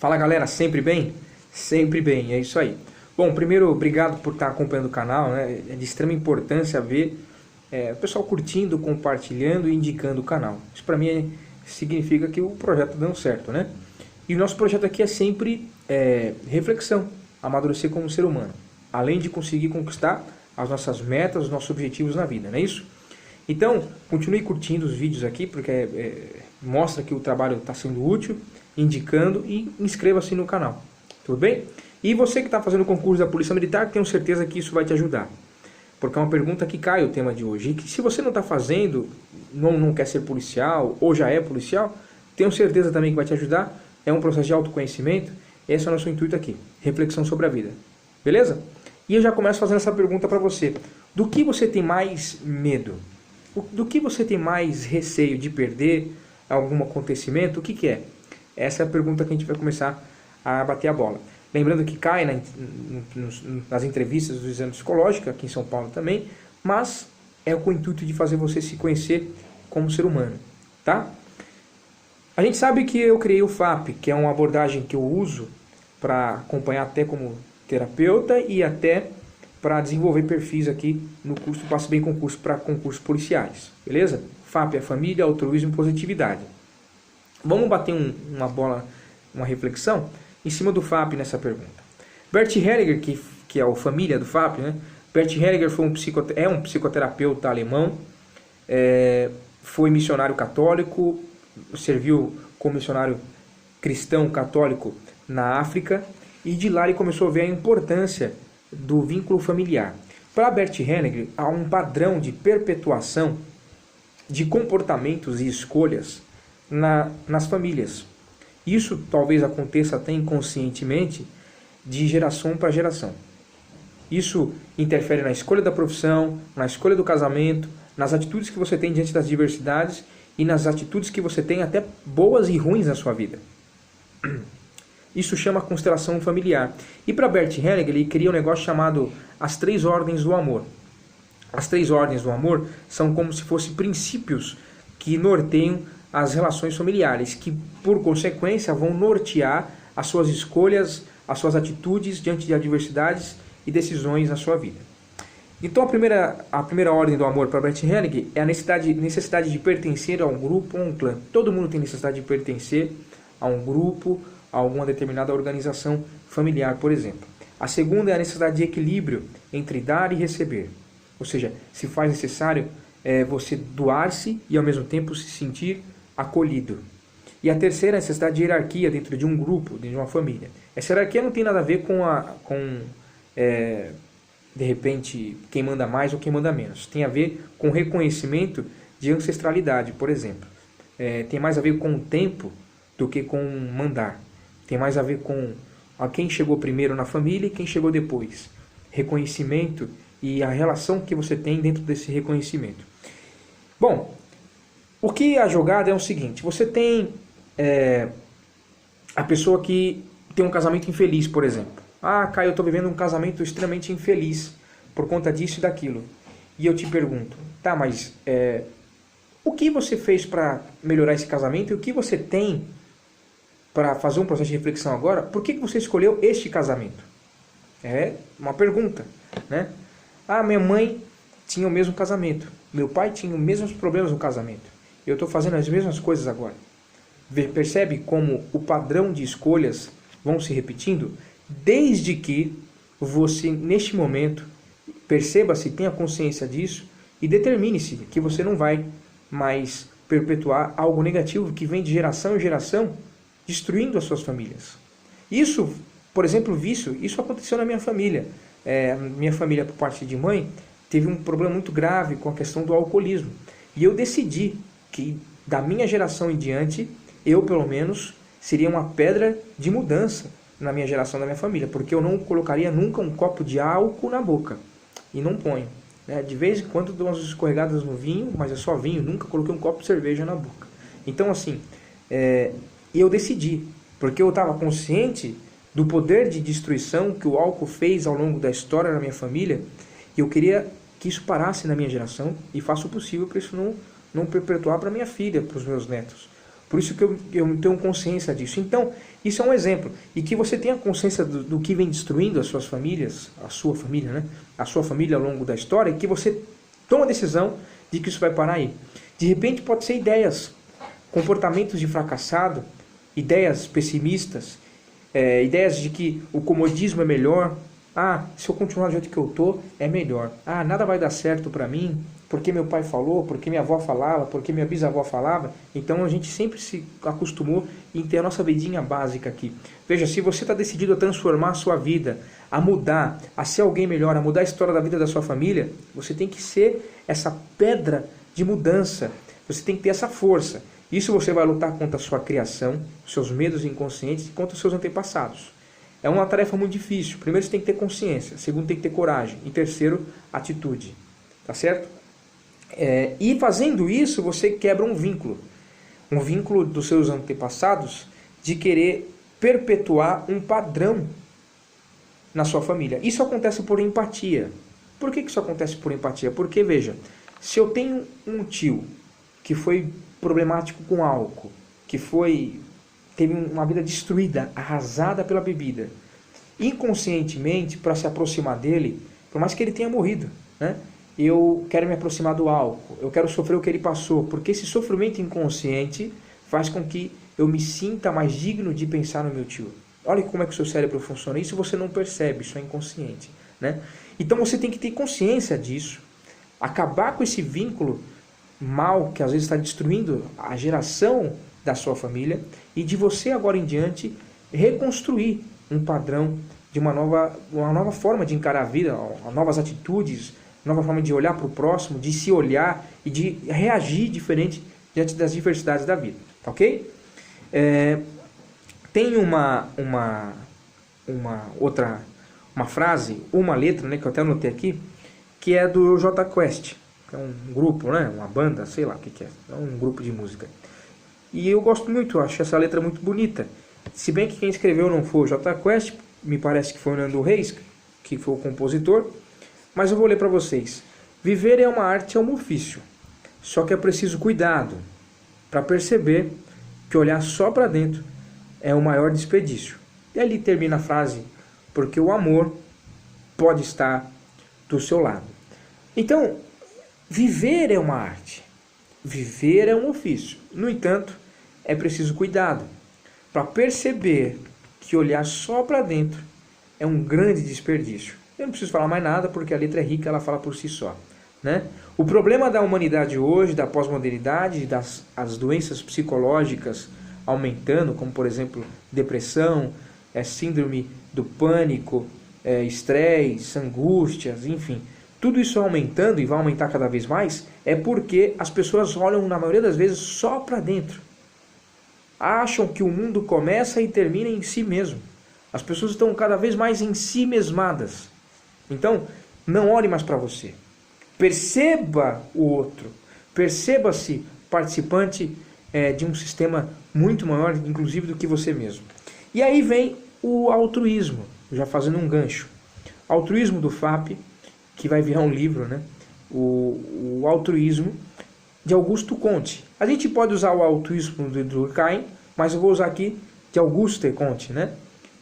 Fala galera, sempre bem? Sempre bem, é isso aí. Bom, primeiro, obrigado por estar acompanhando o canal, né? É de extrema importância ver o pessoal curtindo, compartilhando e indicando o canal. Isso para mim significa que o projeto está dando certo, né? E o nosso projeto aqui é sempre reflexão, amadurecer como ser humano, além de conseguir conquistar as nossas metas, os nossos objetivos na vida, não é isso? Então, continue curtindo os vídeos aqui, porque mostra que o trabalho está sendo útil, indicando, e inscreva-se no canal, tudo bem? E você que está fazendo o concurso da Polícia Militar, tenho certeza que isso vai te ajudar, porque é uma pergunta que cai o tema de hoje, e que se você não está fazendo, não quer ser policial, ou já é policial, tenho certeza também que vai te ajudar, é um processo de autoconhecimento, esse é o nosso intuito aqui, reflexão sobre a vida, beleza? E eu já começo fazendo essa pergunta para você, do que você tem mais medo? Do que você tem mais receio de perder algum acontecimento? O que é? Essa é a pergunta que a gente vai começar a bater a bola. Lembrando que cai nas entrevistas do exame psicológico, aqui em São Paulo também, mas é com o intuito de fazer você se conhecer como ser humano, tá? A gente sabe que eu criei o FAP, que é uma abordagem que eu uso para acompanhar até como terapeuta e até para desenvolver perfis aqui no curso Passe Bem Concurso para concursos policiais, beleza? FAP é família, altruísmo e positividade. Vamos bater uma bola, uma reflexão em cima do FAP nessa pergunta. Bert Hellinger, que é o família do FAP, né? Bert Hellinger foi um psicoterapeuta alemão, foi missionário católico, serviu como missionário cristão católico na África, e de lá ele começou a ver a importância do vínculo familiar. Para Bert Hellinger, há um padrão de perpetuação de comportamentos e escolhas nas famílias. Isso talvez aconteça até inconscientemente, de geração para geração. Isso interfere na escolha da profissão, na escolha do casamento, nas atitudes que você tem diante das diversidades e nas atitudes que você tem até boas e ruins na sua vida. Isso chama constelação familiar. E para Bert Hellinger, ele cria um negócio chamado as 3 ordens do amor. As 3 ordens do amor são como se fossem princípios que norteiam as relações familiares, que por consequência vão nortear as suas escolhas, as suas atitudes diante de adversidades e decisões na sua vida. Então a primeira ordem do amor para Bert Hellinger é a necessidade de pertencer a um grupo ou a um clã. Todo mundo tem necessidade de pertencer a um grupo, a alguma determinada organização familiar, por exemplo. A segunda é a necessidade de equilíbrio entre dar e receber. Ou seja, se faz necessário você doar-se e ao mesmo tempo se sentir acolhido. E a terceira é a necessidade de hierarquia dentro de um grupo, dentro de uma família. Essa hierarquia não tem nada a ver com de repente, quem manda mais ou quem manda menos. Tem a ver com reconhecimento de ancestralidade, por exemplo. Tem mais a ver com o tempo do que com mandar. Tem mais a ver com quem chegou primeiro na família e quem chegou depois. Reconhecimento e a relação que você tem dentro desse reconhecimento. Bom, o que a jogada é o seguinte, você tem a pessoa que tem um casamento infeliz, por exemplo. Caio, eu estou vivendo um casamento extremamente infeliz por conta disso e daquilo. E eu te pergunto, tá, mas o que você fez para melhorar esse casamento e o que você tem para fazer um processo de reflexão agora? Por que você escolheu este casamento? É uma pergunta, né? Minha mãe tinha o mesmo casamento, meu pai tinha os mesmos problemas no casamento. Eu estou fazendo as mesmas coisas agora. Percebe como o padrão de escolhas vão se repetindo? Desde que você, neste momento, perceba-se, tenha consciência disso e determine-se que você não vai mais perpetuar algo negativo que vem de geração em geração, destruindo as suas famílias. Isso, por exemplo, vício, isso aconteceu na minha família. Minha família, por parte de mãe, teve um problema muito grave com a questão do alcoolismo. E eu decidi que, da minha geração em diante, eu, pelo menos, seria uma pedra de mudança na minha geração, da minha família, porque eu não colocaria nunca um copo de álcool na boca. E não ponho. De vez em quando dou umas escorregadas no vinho, mas é só vinho, nunca coloquei um copo de cerveja na boca. Então, assim, eu decidi, porque eu estava consciente do poder de destruição que o álcool fez ao longo da história da minha família, e eu queria que isso parasse na minha geração, e faço o possível para isso não perpetuar para minha filha, para os meus netos. Por isso que eu tenho consciência disso. Então, isso é um exemplo. E que você tenha consciência do que vem destruindo as suas famílias, a sua família, né? A sua família ao longo da história, e que você toma a decisão de que isso vai parar aí. De repente pode ser ideias, comportamentos de fracassado, ideias pessimistas, ideias de que o comodismo é melhor. Ah, se eu continuar do jeito que eu tô, é melhor. Ah, nada vai dar certo para mim, porque meu pai falou, porque minha avó falava, porque minha bisavó falava. Então a gente sempre se acostumou em ter a nossa vidinha básica aqui. Veja, se você está decidido a transformar a sua vida, a mudar, a ser alguém melhor, a mudar a história da vida da sua família, você tem que ser essa pedra de mudança. Você tem que ter essa força. Isso você vai lutar contra a sua criação, seus medos inconscientes e contra os seus antepassados. É uma tarefa muito difícil. Primeiro, você tem que ter consciência. Segundo, tem que ter coragem. E terceiro, atitude. Tá certo? E fazendo isso, você quebra um vínculo. Um vínculo dos seus antepassados de querer perpetuar um padrão na sua família. Isso acontece por empatia. Por que isso acontece por empatia? Porque, veja, se eu tenho um tio que foi problemático com álcool, que teve uma vida destruída, arrasada pela bebida, inconscientemente, para se aproximar dele, por mais que ele tenha morrido, né? Eu quero me aproximar do álcool, eu quero sofrer o que ele passou, porque esse sofrimento inconsciente faz com que eu me sinta mais digno de pensar no meu tio. Olha como é que o seu cérebro funciona. Isso você não percebe, isso é inconsciente, né? Então você tem que ter consciência disso, acabar com esse vínculo mal que às vezes está destruindo a geração da sua família, e de você agora em diante reconstruir um padrão de uma nova forma de encarar a vida, novas atitudes, nova forma de olhar para o próximo, de se olhar e de reagir diferente diante das diversidades da vida, tá ok? Tem uma frase, uma letra, né, que eu até anotei aqui, que é do Jota Quest, que é um grupo, né, uma banda, sei lá o que é um grupo de música. E eu gosto muito, acho essa letra muito bonita. Se bem que quem escreveu não foi o Jota Quest, me parece que foi o Nando Reis, que foi o compositor, mas eu vou ler para vocês. Viver é uma arte, é um ofício, só que é preciso cuidado para perceber que olhar só para dentro é o maior desperdício. E ali termina a frase, porque o amor pode estar do seu lado. Então, viver é uma arte, viver é um ofício. No entanto, é preciso cuidado para perceber que olhar só para dentro é um grande desperdício. Eu não preciso falar mais nada porque a letra é rica, ela fala por si só, né? O problema da humanidade hoje, da pós-modernidade, as doenças psicológicas aumentando, como por exemplo depressão, síndrome do pânico, estresse, angústias, enfim, tudo isso aumentando e vai aumentar cada vez mais, é porque as pessoas olham na maioria das vezes só para dentro. Acham que o mundo começa e termina em si mesmo. As pessoas estão cada vez mais em si mesmadas. Então, não olhe mais para você. Perceba o outro. Perceba-se participante de um sistema muito maior, inclusive, do que você mesmo. E aí vem o altruísmo, já fazendo um gancho. Altruísmo do FAP, que vai virar um livro, né? O altruísmo de Augusto Comte. A gente pode usar o altruísmo do Durkheim, mas eu vou usar aqui de Auguste Comte, né?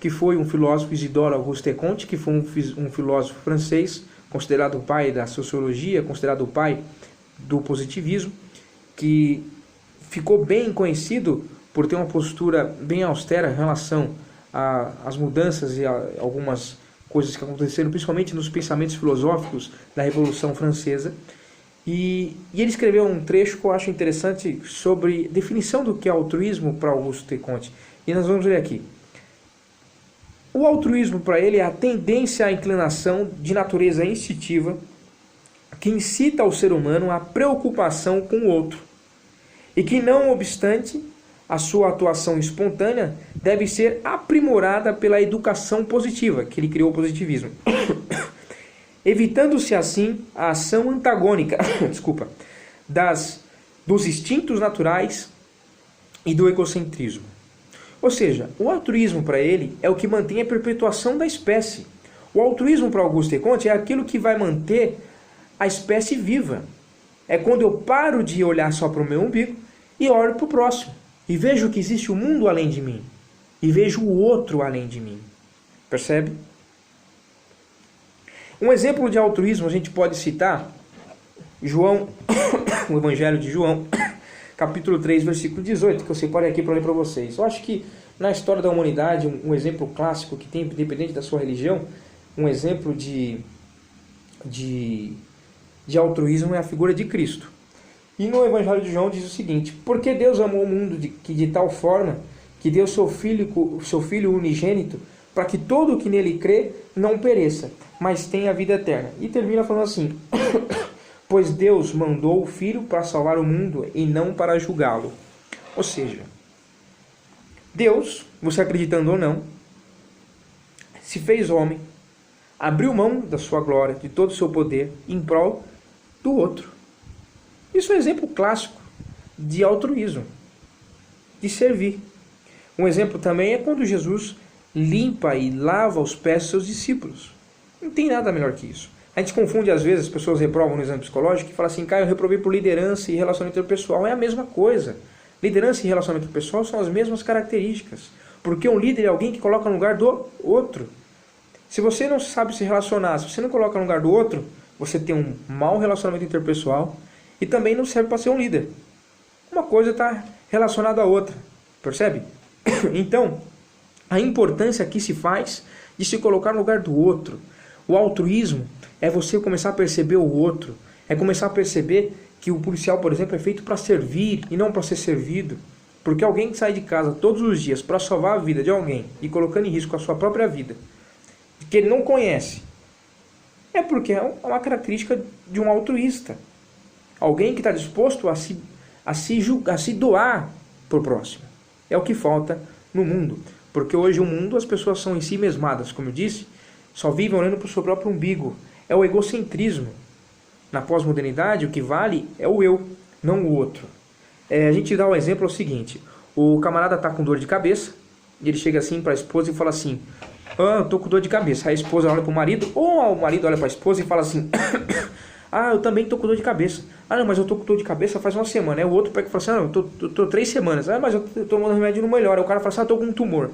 Que foi um filósofo, Isidore Auguste Comte, que foi um filósofo francês, considerado o pai da sociologia, considerado o pai do positivismo, que ficou bem conhecido por ter uma postura bem austera em relação às mudanças e a algumas coisas que aconteceram, principalmente nos pensamentos filosóficos da Revolução Francesa. E ele escreveu um trecho que eu acho interessante sobre definição do que é altruísmo para Auguste Comte. E nós vamos ler aqui. O altruísmo para ele é a tendência à inclinação de natureza instintiva que incita o ser humano à preocupação com o outro e que, não obstante, a sua atuação espontânea deve ser aprimorada pela educação positiva, que ele criou o positivismo, evitando-se assim a ação antagônica dos instintos naturais e do egocentrismo. Ou seja, o altruísmo para ele é o que mantém a perpetuação da espécie. O altruísmo para Auguste Comte é aquilo que vai manter a espécie viva. É quando eu paro de olhar só para o meu umbigo e olho para o próximo. e vejo que existe o mundo além de mim, e vejo o outro além de mim. Percebe? Um exemplo de altruísmo a gente pode citar João, o Evangelho de João, capítulo 3, versículo 18, que eu separei aqui para ler para vocês. Eu acho que na história da humanidade, um exemplo clássico que tem, independente da sua religião, um exemplo de altruísmo é a figura de Cristo. E no Evangelho de João diz o seguinte: porque Deus amou o mundo de tal forma que deu seu Filho unigênito, para que todo o que nele crê não pereça, mas tenha a vida eterna. E termina falando assim: pois Deus mandou o Filho para salvar o mundo e não para julgá-lo. Ou seja, Deus, você acreditando ou não, se fez homem, abriu mão da sua glória, de todo o seu poder, em prol do outro. Isso é um exemplo clássico de altruísmo, de servir. Um exemplo também é quando Jesus limpa e lava os pés dos seus discípulos. Não tem nada melhor que isso. A gente confunde, às vezes, as pessoas reprovam no exame psicológico e falam assim: Caio, eu reprovei por liderança e relacionamento interpessoal. É a mesma coisa. Liderança e relacionamento pessoal são as mesmas características. Porque um líder é alguém que coloca no lugar do outro. Se você não sabe se relacionar, se você não coloca no lugar do outro, você tem um mau relacionamento interpessoal e também não serve para ser um líder. Uma coisa está relacionada à outra. Percebe? Então, a importância que se faz de se colocar no lugar do outro. O altruísmo é você começar a perceber o outro. É começar a perceber que o policial, por exemplo, é feito para servir e não para ser servido. Porque alguém que sai de casa todos os dias para salvar a vida de alguém e colocando em risco a sua própria vida, que ele não conhece, é porque é uma característica de um altruísta. Alguém que está disposto a se doar para o próximo. É o que falta no mundo. Porque hoje o mundo, as pessoas são em si mesmadas, como eu disse, só vivem olhando para o seu próprio umbigo. É o egocentrismo. Na pós-modernidade, o que vale é o eu, não o outro. A gente dá um exemplo, é o seguinte: o camarada está com dor de cabeça, e ele chega assim para a esposa e fala assim: eu tô com dor de cabeça. Aí a esposa olha para o marido, ou o marido olha para a esposa e fala assim: eu também tô com dor de cabeça. Não, mas eu tô com dor de cabeça faz uma semana. Aí o outro pega e fala assim: eu tô 3 semanas. Mas eu tô tomando remédio e não melhora. Aí o cara fala assim: eu tô com um tumor.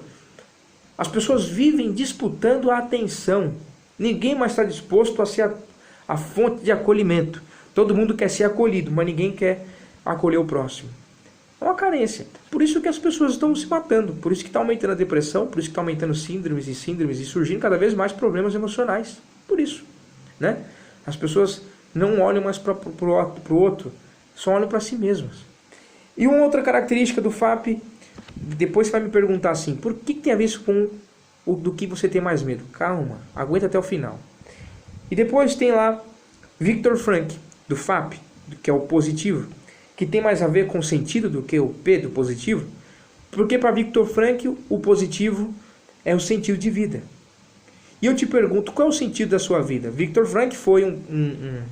As pessoas vivem disputando a atenção. Ninguém mais está disposto a ser a fonte de acolhimento. Todo mundo quer ser acolhido, mas ninguém quer acolher o próximo. É uma carência. Por isso que as pessoas estão se matando. Por isso que está aumentando a depressão. Por isso que está aumentando síndromes e surgindo cada vez mais problemas emocionais. Por isso, né? As pessoas não olham mais para o outro, só olham para si mesmas. E uma outra característica do FAP, depois você vai me perguntar assim: por que tem a ver isso com do que você tem mais medo? Calma, aguenta até o final. E depois tem lá Viktor Frankl, do FAP, que é o positivo, que tem mais a ver com o sentido do que o P do positivo, porque para Viktor Frankl o positivo é o sentido de vida. E eu te pergunto, qual é o sentido da sua vida? Viktor Frankl foi um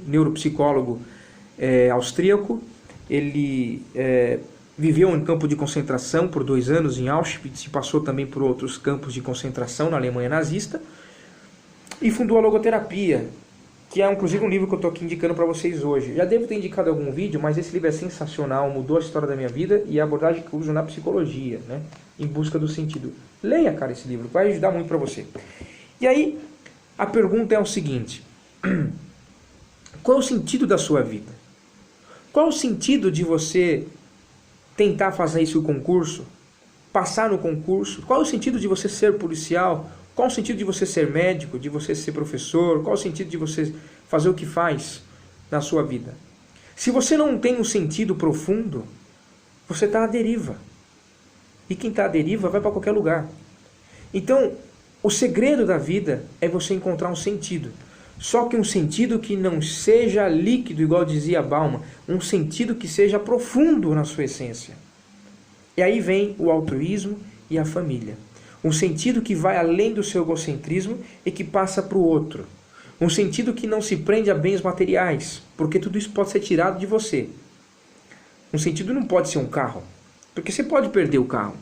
neuropsicólogo austríaco. Ele viveu em campo de concentração por 2 anos em Auschwitz e passou também por outros campos de concentração na Alemanha nazista. E fundou a logoterapia, que é inclusive um livro que eu estou aqui indicando para vocês hoje. Já devo ter indicado em algum vídeo, mas esse livro é sensacional, mudou a história da minha vida e a abordagem que eu uso na psicologia, né? Em busca do sentido. Leia, cara, esse livro, vai ajudar muito para você. E aí, a pergunta é o seguinte: qual é o sentido da sua vida? Qual é o sentido de você tentar fazer esse concurso, passar no concurso? Qual é o sentido de você ser policial? Qual o sentido de você ser médico, de você ser professor? Qual o sentido de você fazer o que faz na sua vida? Se você não tem um sentido profundo, você está à deriva. E quem está à deriva vai para qualquer lugar. Então, o segredo da vida é você encontrar um sentido. Só que um sentido que não seja líquido, igual dizia Bauman, um sentido que seja profundo na sua essência. E aí vem o altruísmo e a família. Um sentido que vai além do seu egocentrismo e que passa para o outro. Um sentido que não se prende a bens materiais, porque tudo isso pode ser tirado de você. Um sentido não pode ser um carro, porque você pode perder o carro.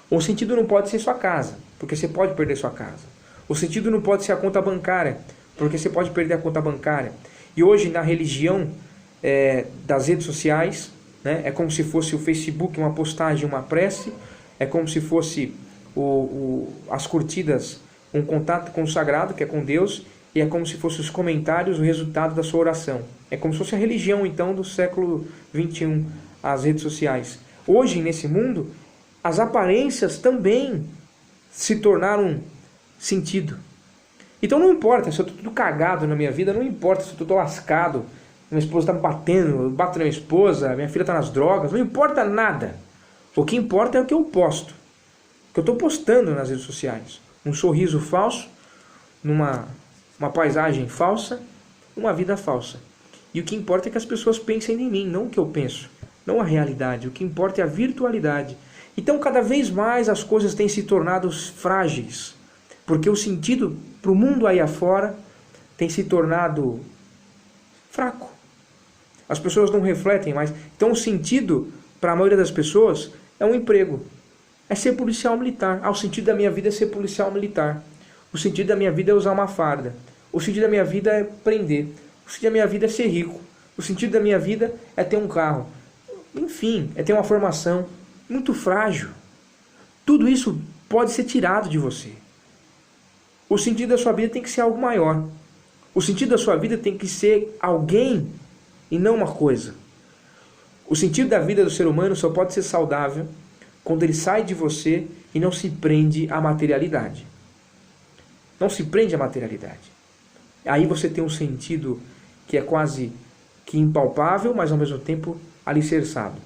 O sentido não pode ser sua casa, porque você pode perder sua casa. O sentido não pode ser a conta bancária, porque você pode perder a conta bancária. E hoje, na religião das redes sociais, né? É como se fosse o Facebook, uma postagem, uma prece. É como se fosse as curtidas, um contato com o sagrado, que é com Deus. E é como se fosse os comentários, o resultado da sua oração. É como se fosse a religião, então, do século XXI, as redes sociais. Hoje, nesse mundo, as aparências também se tornaram sentido. Então não importa se eu estou tudo cagado na minha vida, não importa se eu estou lascado, minha esposa está me batendo, eu bato na minha esposa, minha filha está nas drogas, não importa nada. O que importa é o que eu posto, o que eu estou postando nas redes sociais. Um sorriso falso, uma paisagem falsa, uma vida falsa. E o que importa é que as pessoas pensem em mim, não o que eu penso, não a realidade. O que importa é a virtualidade. Então cada vez mais as coisas têm se tornado frágeis, porque o sentido para o mundo aí afora tem se tornado fraco. As pessoas não refletem mais. Então o sentido para a maioria das pessoas é um emprego. É ser policial militar. O sentido da minha vida é ser policial militar. O sentido da minha vida é usar uma farda. O sentido da minha vida é prender. O sentido da minha vida é ser rico. O sentido da minha vida é ter um carro. Enfim, é ter uma formação muito frágil. Tudo isso pode ser tirado de você. O sentido da sua vida tem que ser algo maior. O sentido da sua vida tem que ser alguém e não uma coisa. O sentido da vida do ser humano só pode ser saudável quando ele sai de você e não se prende à materialidade. Não se prende à materialidade. Aí você tem um sentido que é quase que impalpável, mas ao mesmo tempo alicerçado.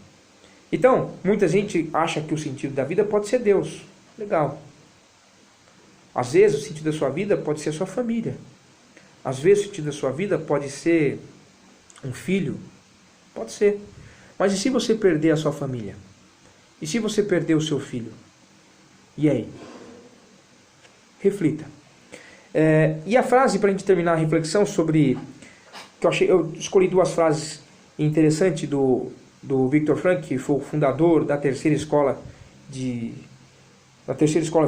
Então, muita gente acha que o sentido da vida pode ser Deus. Legal. Às vezes o sentido da sua vida pode ser a sua família. Às vezes o sentido da sua vida pode ser um filho. Pode ser. Mas e se você perder a sua família? E se você perder o seu filho? E aí? Reflita. E a frase, para a gente terminar a reflexão sobre... Eu escolhi duas frases interessantes do Viktor Frankl, que foi o fundador da terceira escola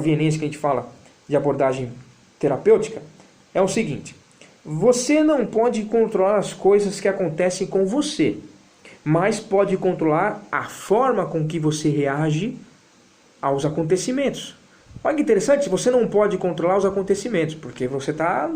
vienense, que a gente fala de abordagem terapêutica. É o seguinte: você não pode controlar as coisas que acontecem com você, mas pode controlar a forma com que você reage aos acontecimentos. Olha que interessante, você não pode controlar os acontecimentos, porque você tá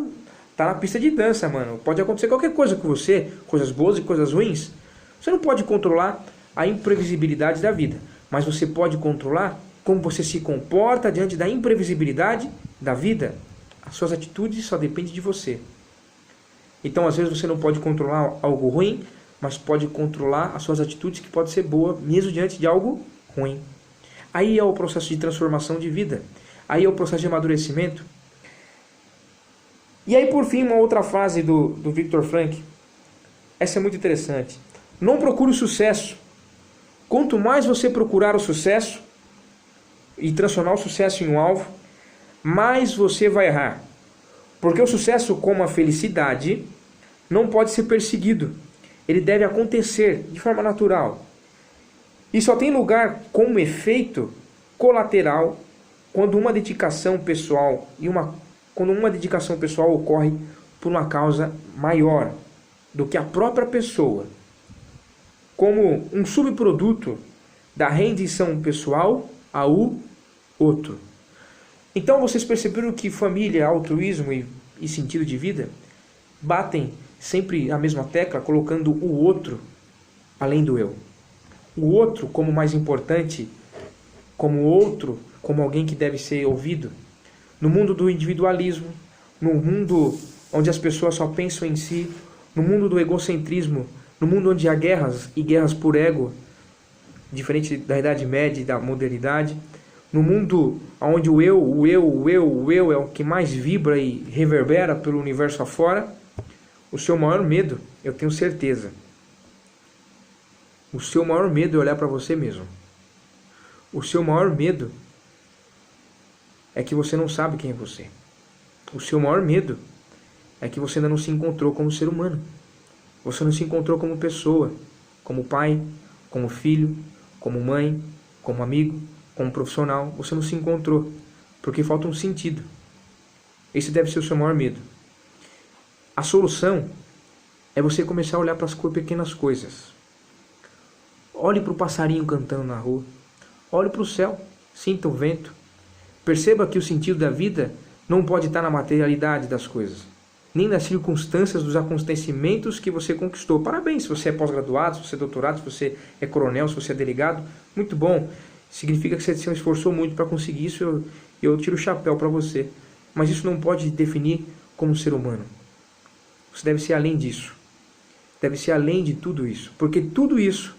na pista de dança, mano. Pode acontecer qualquer coisa com você, coisas boas e coisas ruins. Você não pode controlar a imprevisibilidade da vida, mas você pode controlar como você se comporta diante da imprevisibilidade da vida. As suas atitudes só dependem de você. Então, às vezes, você não pode controlar algo ruim, mas pode controlar as suas atitudes, que pode ser boa, mesmo diante de algo ruim. Aí é o processo de transformação de vida. Aí é o processo de amadurecimento. E aí, por fim, uma outra frase do Viktor Frankl. Essa é muito interessante. Não procure o sucesso. Quanto mais você procurar o sucesso e transformar o sucesso em um alvo, mais você vai errar. Porque o sucesso, como a felicidade, não pode ser perseguido. Ele deve acontecer de forma natural. E só tem lugar como efeito colateral quando uma dedicação pessoal ocorre por uma causa maior do que a própria pessoa, como um subproduto da rendição pessoal ao outro. Então vocês perceberam que família, altruísmo e sentido de vida batem sempre a mesma tecla, colocando o outro além do eu. O outro como mais importante, como alguém que deve ser ouvido. No mundo do individualismo, no mundo onde as pessoas só pensam em si, no mundo do egocentrismo, no mundo onde há guerras e guerras por ego, diferente da Idade Média e da modernidade, no mundo onde o eu é o que mais vibra e reverbera pelo universo afora, o seu maior medo, eu tenho certeza, o seu maior medo é olhar para você mesmo. O seu maior medo é que você não sabe quem é você. O seu maior medo é que você ainda não se encontrou como ser humano. Você não se encontrou como pessoa, como pai, como filho, como mãe, como amigo, como profissional. Você não se encontrou, porque falta um sentido. Esse deve ser o seu maior medo. A solução é você começar a olhar para as pequenas coisas. Olhe para o passarinho cantando na rua. Olhe para o céu. Sinta o vento. Perceba que o sentido da vida não pode estar na materialidade das coisas, nem nas circunstâncias dos acontecimentos que você conquistou. Parabéns se você é pós-graduado, se você é doutorado, se você é coronel, se você é delegado. Muito bom. Significa que você se esforçou muito para conseguir isso. Eu tiro o chapéu para você. Mas isso não pode te definir como ser humano. Você deve ser além disso. Deve ser além de tudo isso. Porque tudo isso,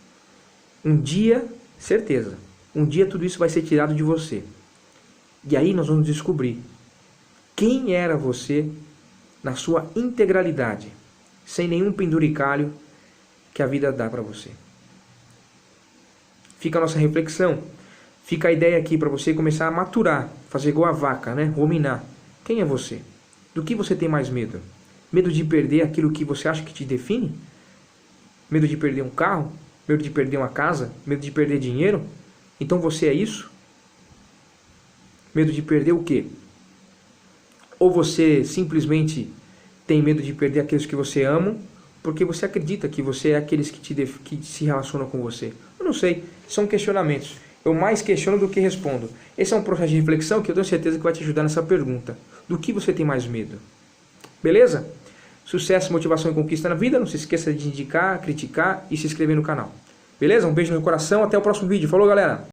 um dia, certeza, um dia tudo isso vai ser tirado de você. E aí nós vamos descobrir quem era você na sua integralidade, sem nenhum penduricalho que a vida dá para você. Fica a nossa reflexão. Fica a ideia aqui para você começar a maturar, fazer igual a vaca, né? Ruminar. Quem é você? Do que você tem mais medo? Medo de perder aquilo que você acha que te define? Medo de perder um carro? Medo de perder uma casa? Medo de perder dinheiro? Então você é isso? Medo de perder o quê? Ou você simplesmente tem medo de perder aqueles que você ama, porque você acredita que você é aqueles que se relacionam com você? Eu não sei, são questionamentos. Eu mais questiono do que respondo. Esse é um processo de reflexão que eu tenho certeza que vai te ajudar nessa pergunta. Do que você tem mais medo? Beleza? Sucesso, motivação e conquista na vida. Não se esqueça de indicar, criticar e se inscrever no canal. Beleza? Um beijo no coração. Até o próximo vídeo. Falou, galera!